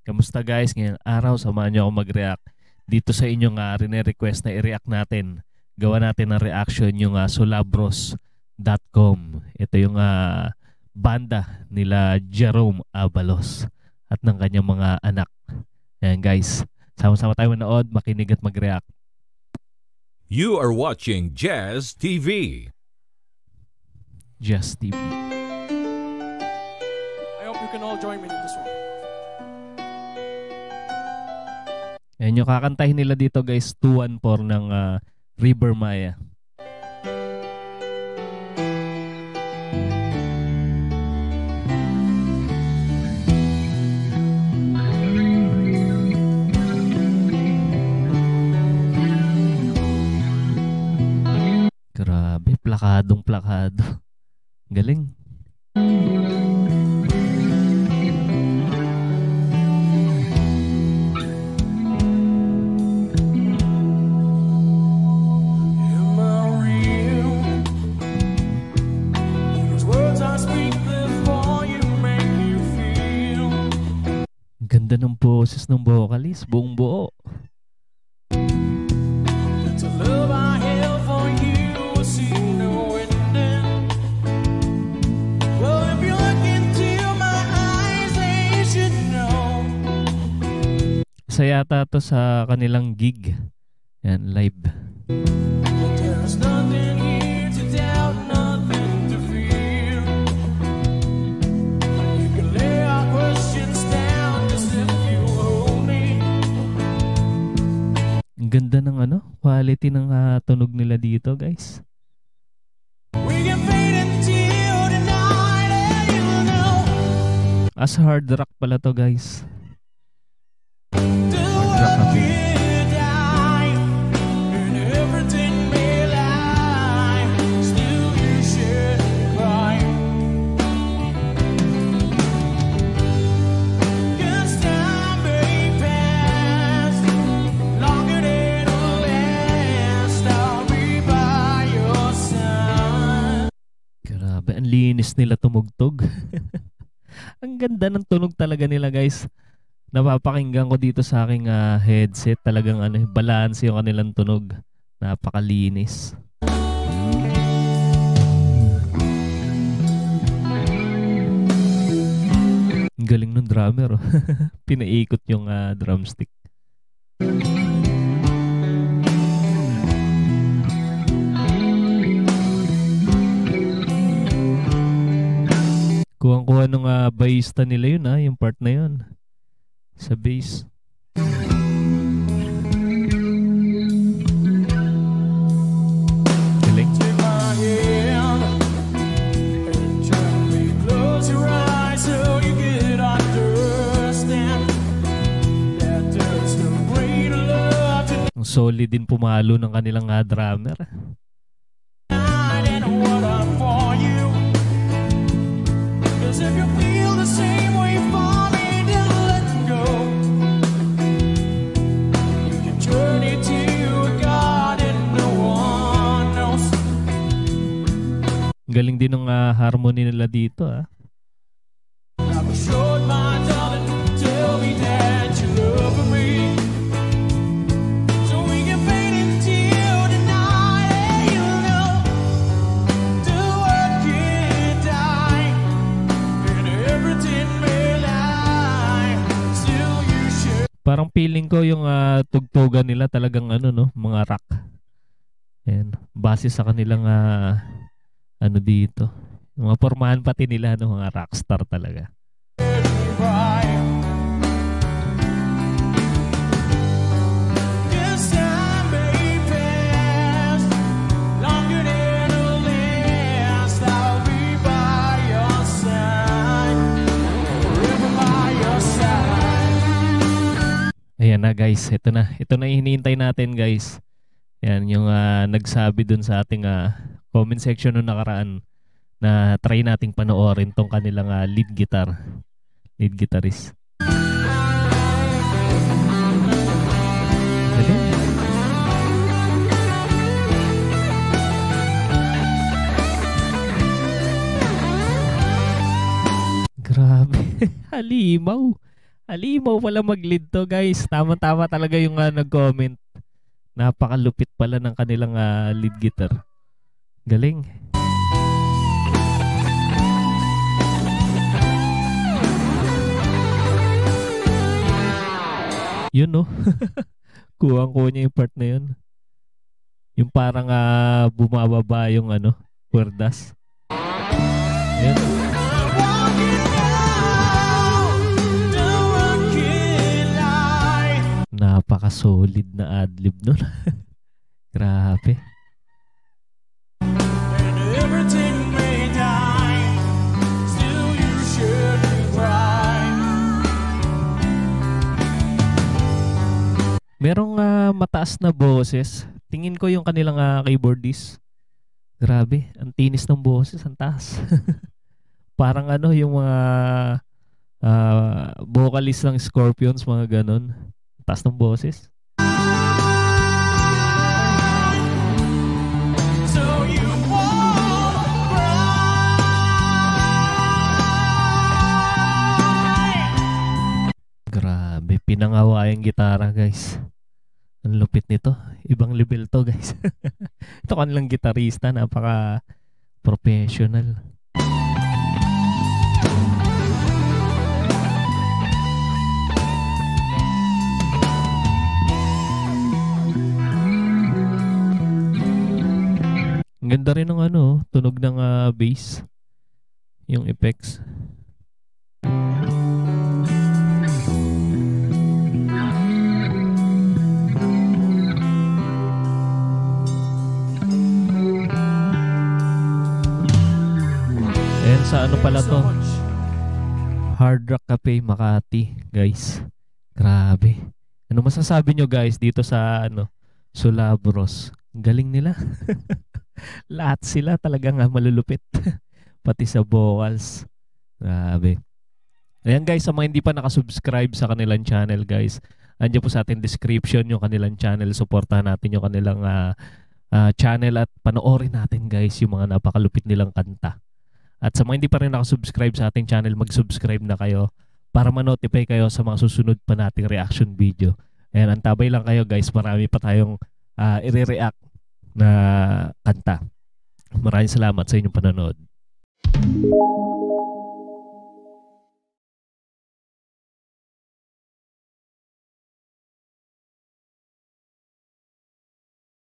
Kamusta guys? Ngayong araw, samahan niyo ako mag-react dito sa inyong rene-request na i-react natin. Gawa natin ng reaction yung sulabros.com. Ito yung banda nila Jerome Avalos at ng kanyang mga anak. Ayan guys, sama-sama tayo manood, makinig at mag-react. You are watching Jazz TV. Jazz TV. I hope you can all join me in this one. Ayan yung kakantahin nila dito guys, 214 ng River Maya. Grabe, plakadong plakado. Galing. Ganda ng boses ng vocalist, buong buo. Isa yata to sa kanilang gig. Yan, live. Ang ganda ng quality ng tunog nila dito, guys. As hard rock pala to, guys. Hard rock kami. Ang linis nila tumugtog. Ang ganda ng tunog talaga nila, guys. Napapakinggan ko dito sa aking headset. Talagang balance yung kanilang tunog. Napakalinis. Ang galing ng drummer. Pinaikot yung drumstick. Kuha nung bassista nila yun, yung part na yun sa bass. Galing. Ang solid din pumalo ng kanilang drummer. If you feel the same way for me, then let's go. You can journey to a God and no one knows. Galing din ng harmony nila dito, I've assured my darling, tell me that you love me. So we can paint until the night, and you know the world can die. Parang feeling ko yung tugtugan nila talagang mga rock. Ayan, base sa kanilang dito. Yung mga pormahan pati nila mga rockstar talaga. Ayan na guys, ito na yung hinihintay natin guys. Yan yung nagsabi dun sa ating comment section noong nakaraan na try nating panoorin tong kanilang lead guitarist. Grabe, halimaw. Halimaw pala mag-lead to guys. Tama-tama talaga yung nag-comment. Napakalupit pala ng kanilang lead guitar. Galing. Yun no. Kuwang-kuha niya yung part na yun. Yung parang bumababa yung kwerdas. Ayan. Napaka-solid na adlib nun. Grabe. Merong mataas na boses. Tingin ko yung kanilang keyboardist. Grabe, ang tinis ng boses, ang taas. Parang yung mga vocalist ng Scorpions, mga ganon. Taas ng boses. Grabe, pinangawa yung gitara guys. Ang lupit nito. Ibang level to guys. Ito kanilang gitarista, napaka professional. Ang ganda rin ng tunog ng bass. Yung effects. Ayan sa pala to. Hard Rock Cafe Makati, guys. Grabe. Ano masasabi nyo guys dito sa Sulabros? Galing nila. Lahat sila talagang malulupit. Pati sa vocals. Grabe. Ayan guys, sa mga hindi pa nakasubscribe sa kanilang channel guys, andiyan po sa ating description yung kanilang channel. Suportahan natin yung kanilang channel at panoorin natin guys yung mga napakalupit nilang kanta. At sa mga hindi pa rin nakasubscribe sa ating channel, mag-subscribe na kayo para ma-notify kayo sa mga susunod pa nating reaction video. Ayan, antabay lang kayo guys, marami pa tayong i-react na kanta. Maraming salamat sa inyong panonood.